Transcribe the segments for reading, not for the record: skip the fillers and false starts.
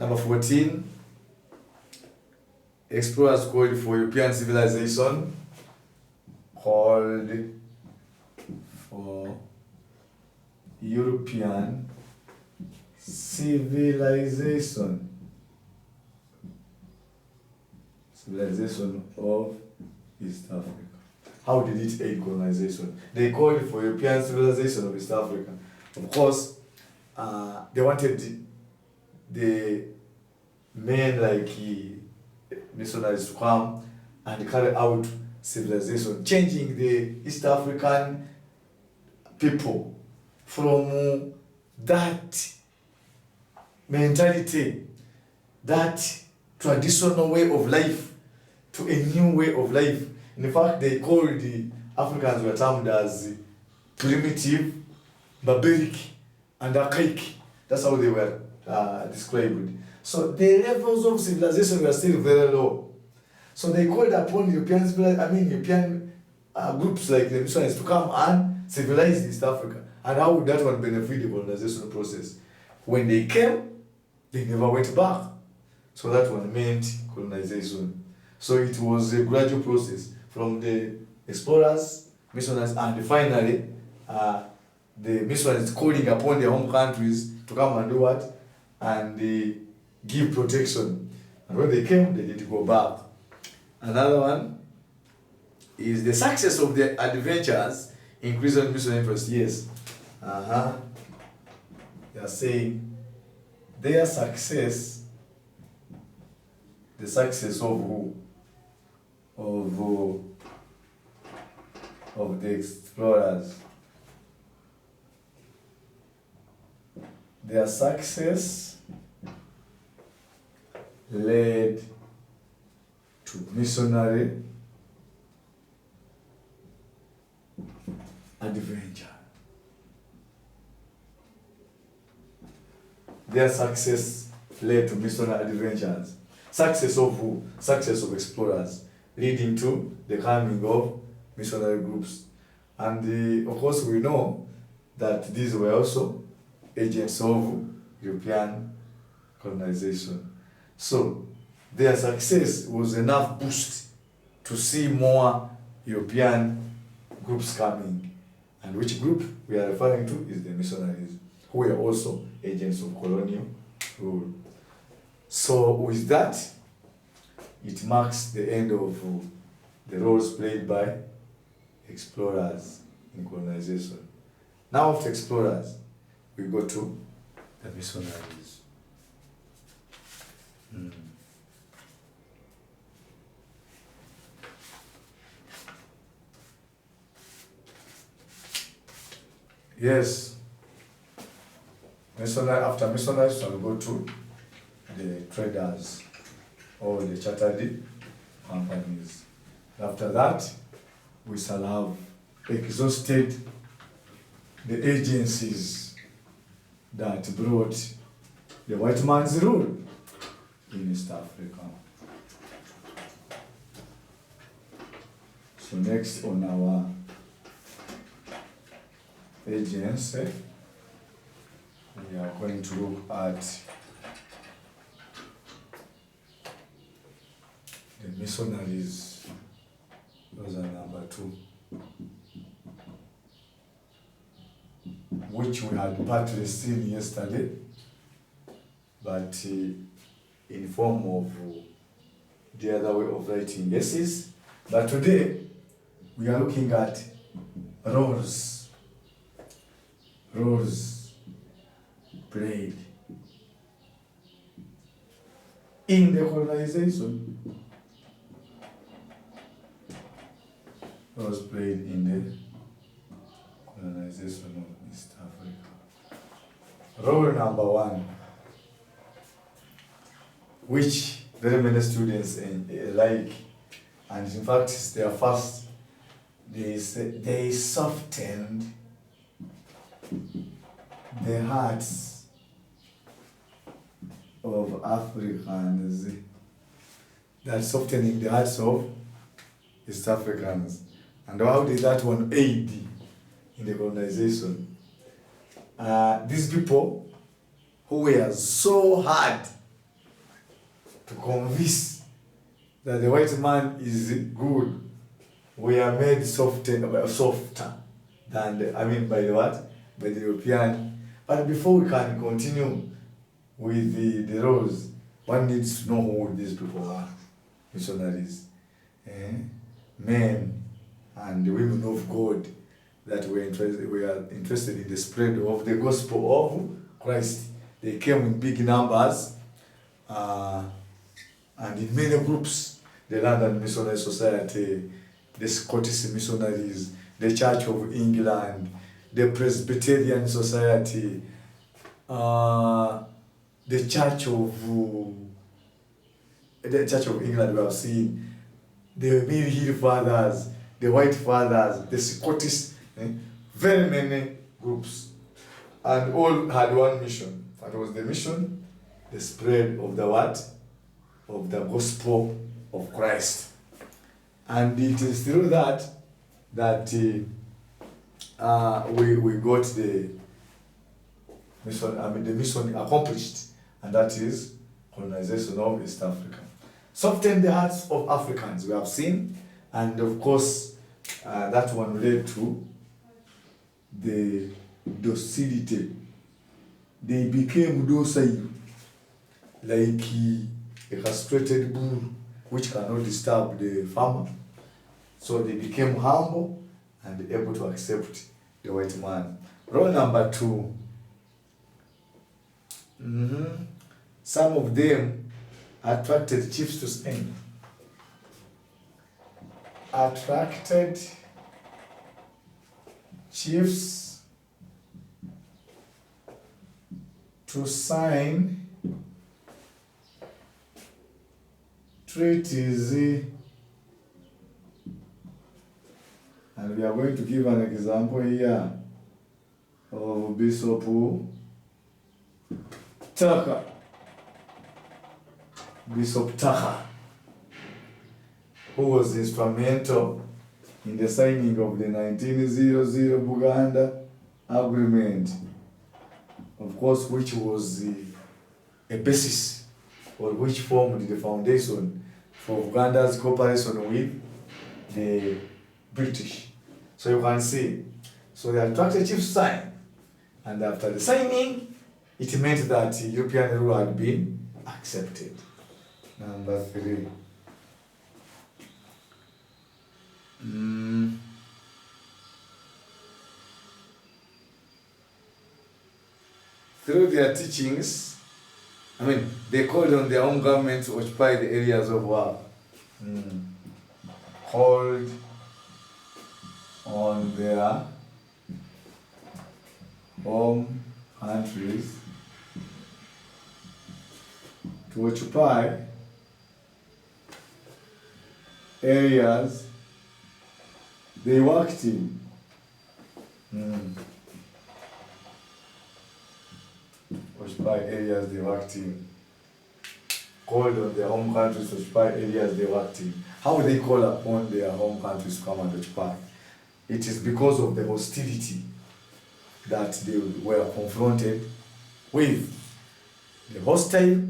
Number 14, explorers called for European civilization. Called for European civilization. Civilization of East Africa. How did it aid colonization? They called for European civilization of East Africa. Of course, they wanted the men like missionaries to come and carry out civilization, changing the East African people from that mentality, that traditional way of life, to a new way of life. In fact, they called the Africans were termed as primitive, barbaric, and archaic. That's how they were described. So the levels of civilization were still very low. So they called upon European groups like the missionaries to come and civilize East Africa. And how would that one benefit the colonization process? When they came, they never went back. So that one meant colonization. So it was a gradual process from the explorers, missionaries, and finally the missionaries calling upon their home countries to come and do what? And they give protection. And when they came, they did go back. Another one is the success of the adventures increased mission interest. Yes. They are saying their success, the success of who? Of the explorers. Their success led to missionary adventure. Their success led to missionary adventures. Success of who? Success of explorers, leading to the coming of missionary groups. And of course we know that these were also agents of European colonization. So their success was enough boost to see more European groups coming. And which group we are referring to is the missionaries, who were also agents of colonial rule. So with that, it marks the end of the roles played by explorers in colonization. Now after explorers, we go to the missionaries. Yes. After missionaries, we'll go to the traders or the chartered companies. After that, we shall have exhausted the agencies that brought the white man's rule in East Africa. So next on our agency, we are going to look at the missionaries. Those are number 2, which we had partly seen yesterday, but in form of the other way of writing essays. But today, we are looking at roles played in the colonization. Roles played in the colonization of East Africa. Role number 1, which very many students like, and in fact it's their first, they softened the hearts of Africans. That softening the hearts of East Africans. And how did that one aid in the colonization? These people who were so hard to convince that the white man is good, we are made softer than by the what? By the European. But before we can continue with the roles, one needs to know who these people are. Missionaries, men and women of God that were interested in the spread of the gospel of Christ. They came in big numbers and in many groups. The London Missionary Society, the Scottish Missionaries, the Church of England, the Presbyterian Society, the Church of England we have seen, the Mill Hill Fathers, the White Fathers, the Scottish, very many groups. And all had one mission. And it was the mission, the spread of the what? Of the gospel of Christ. And it is through that we got the mission accomplished, and that is colonization of East Africa. Soften the hearts of Africans, we have seen, and of course that one led to the docility. They became docile, like a castrated bull which cannot disturb the farmer. So they became humble and able to accept the white man. Role number 2. Some of them attracted chiefs to Spain. Attracted chiefs to sign treaties, and we are going to give an example here of Bishop Tucker. Bishop Tucker, who was instrumental in the signing of the 1900 Buganda Agreement, of course, which was a basis, or which formed the foundation for Uganda's cooperation with the British. So you can see, so the attracted chiefs signed, and after the signing, it meant that European rule had been accepted. Number 3. Through their teachings, they called on their own government to occupy the areas of war. Called on their home countries to occupy areas they worked in. Occupy areas they worked in. Called on their home countries to occupy areas they worked in. How would they call upon their home countries to come and occupy? It is because of the hostility that they were confronted with. The hostile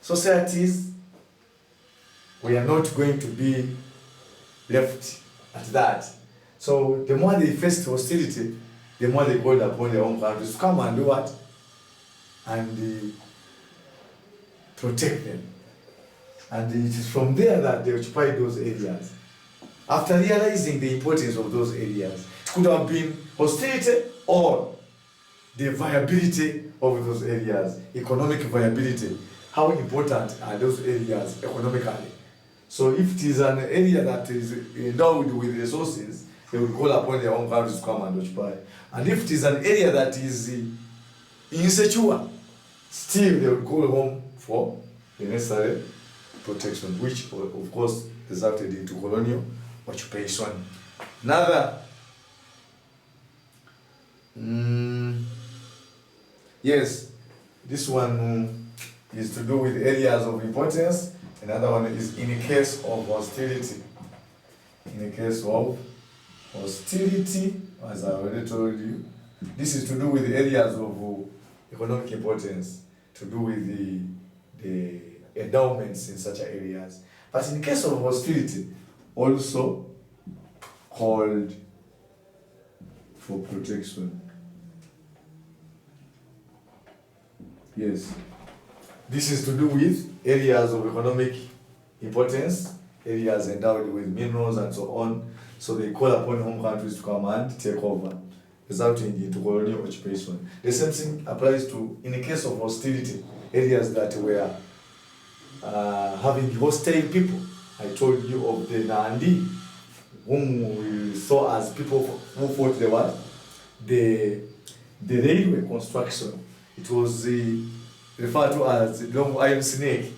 societies were not going to be left at that. So the more they faced hostility, the more they called upon their own countries to come and do what? And protect them. And it is from there that they occupied those areas. After realizing the importance of those areas, it could have been hostility or the viability of those areas, economic viability. How important are those areas economically? So if it is an area that is endowed with resources, they will call upon their own countries to come and occupy. And if it is an area that is insecure, still they will call home for the necessary protection, which of course resulted into colonial occupation. Another, yes, this one is to do with areas of importance. Another one is in a case of hostility. In a case of hostility, as I already told you, this is to do with areas of economic importance, to do with the endowments in such areas. But in case of hostility, also called for protection. Yes. This is to do with areas of economic importance, areas endowed with minerals and so on. So they call upon home countries to come and take over, resulting into colonial occupation. The same thing applies to, in the case of hostility, areas that were having hostile people. I told you of the Nandi, whom we saw as people who fought the what? The railway construction. It was referred to as the long iron snake,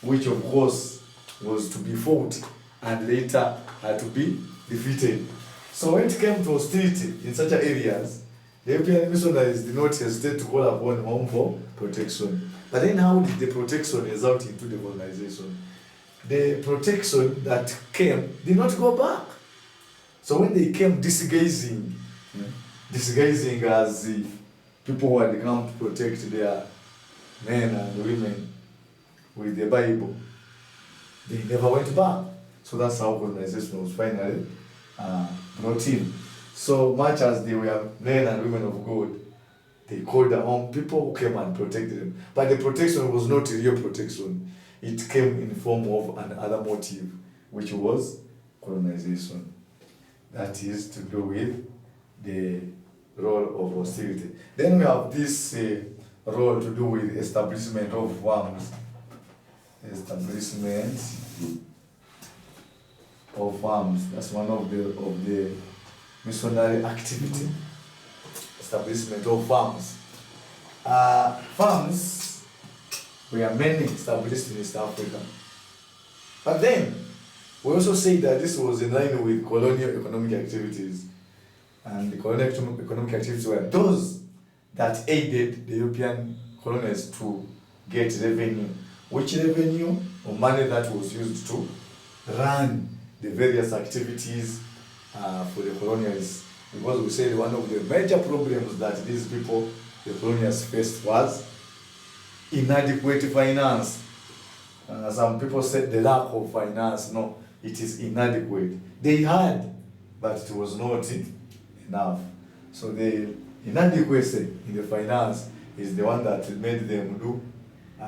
which of course was to be fought and later had to be defeated. So when it came to hostility in such areas, the European missionaries did not hesitate to call upon home for protection. But then how did the protection result into the colonization? The protection that came did not go back. So when they came disguising as the people who had come to protect their men and women with the Bible, they never went back. So that's how colonization was finally brought in. So much as they were men and women of God, they called their own people who came and protected them. But the protection was not real protection. It came in form of another motive, which was colonization. That is to do with the role of hostility. Then we have this role to do with establishment of farms. Establishment of farms. That's one of the missionary activity. Establishment of farms. Farms were mainly established in East Africa. But then, we also say that this was in line with colonial economic activities. And the colonial economic activities were those that aided the European colonies to get revenue. Which revenue or money that was used to run the various activities for the colonials. Because we said one of the major problems that these people, the colonials, faced was inadequate finance. Some people said the lack of finance. No, it is inadequate. They had, but it was not enough. So the inadequacy in the finance is the one that made them do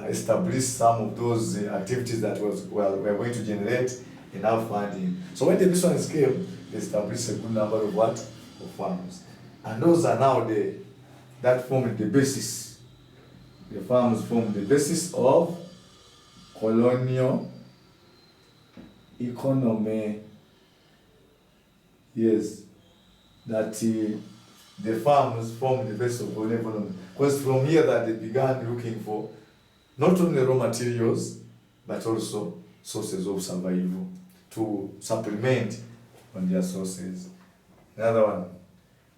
establish some of those activities that were going to generate enough funding. So when the missionaries came, they established a good number of what? Of farms. And those are now that formed the basis. The farms form the basis of colonial economy. Yes, that the farms form the basis of colonial economy. Because from here that they began looking for not only raw materials, but also sources of survival to supplement on their sources. Another one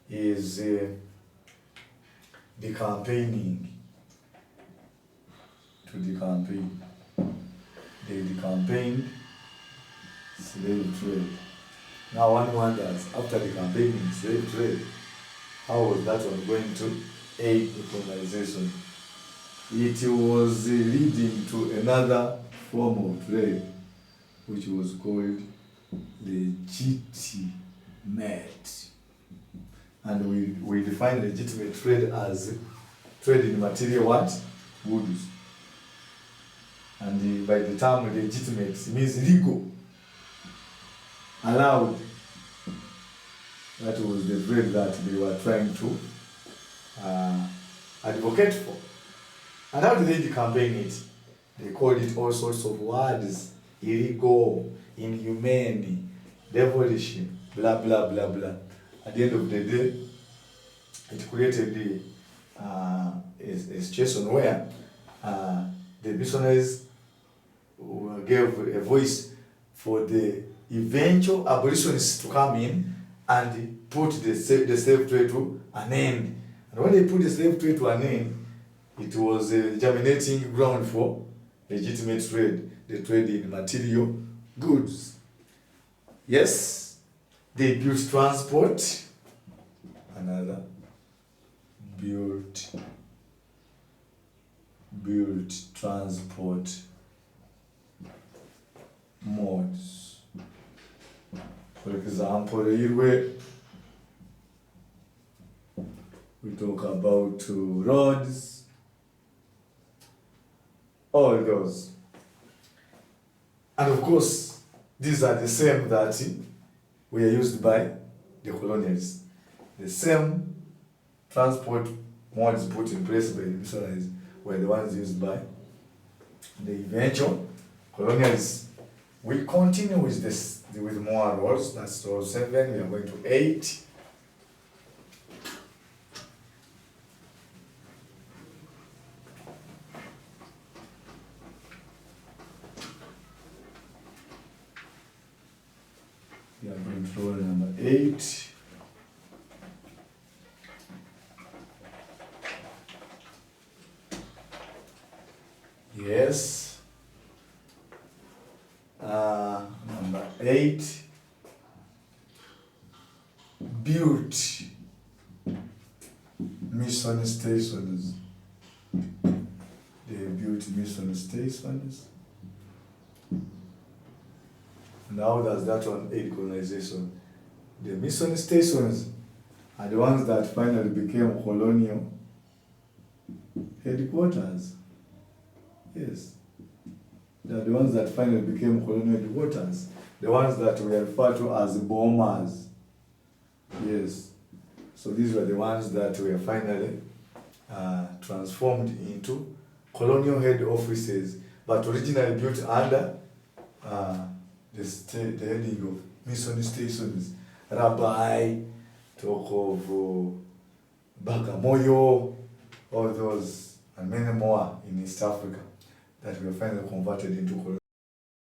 is the campaigning. To the campaign. They campaigned slave trade. Now one wonders, after the campaigning slave trade, how was that one going to aid the colonization? It was leading to another form of trade, which was called legitimate. And we define legitimate trade as trade in material what? Goods. And by the term legitimate, it means legal, allowed. That was the trade that they were trying to advocate for. And how did they campaign it? They called it all sorts of words: illegal, inhumane, devilish, blah blah blah blah. At the end of the day, it created a situation where the missionaries gave a voice for the eventual abolitionists to come in and put the slave trade to an end. And when they put the slave trade to an end, it was a germinating ground for legitimate trade, the trade in material goods. Yes, they built transport. Another, built transport. modes. For example, here we talk about roads, all those. And of course, these are the same that were used by the colonialists. The same transport modes put in place by the missionaries were the ones used by the eventual colonialists. We continue with this with more roles. That's role 7. We are going to 8. We are going to role number 8. Yes. Number 8. Built mission stations. They built mission stations. And how does that one aid colonization? The mission stations are the ones that finally became colonial headquarters. Yes. They are the ones that finally became colonial headquarters. The ones that we refer to as bombers. Yes. So these were the ones that were finally transformed into colonial head offices, but originally built under the heading of mission stations. Rabai, talk of Bagamoyo, all those, and many more in East Africa that were finally converted into colonial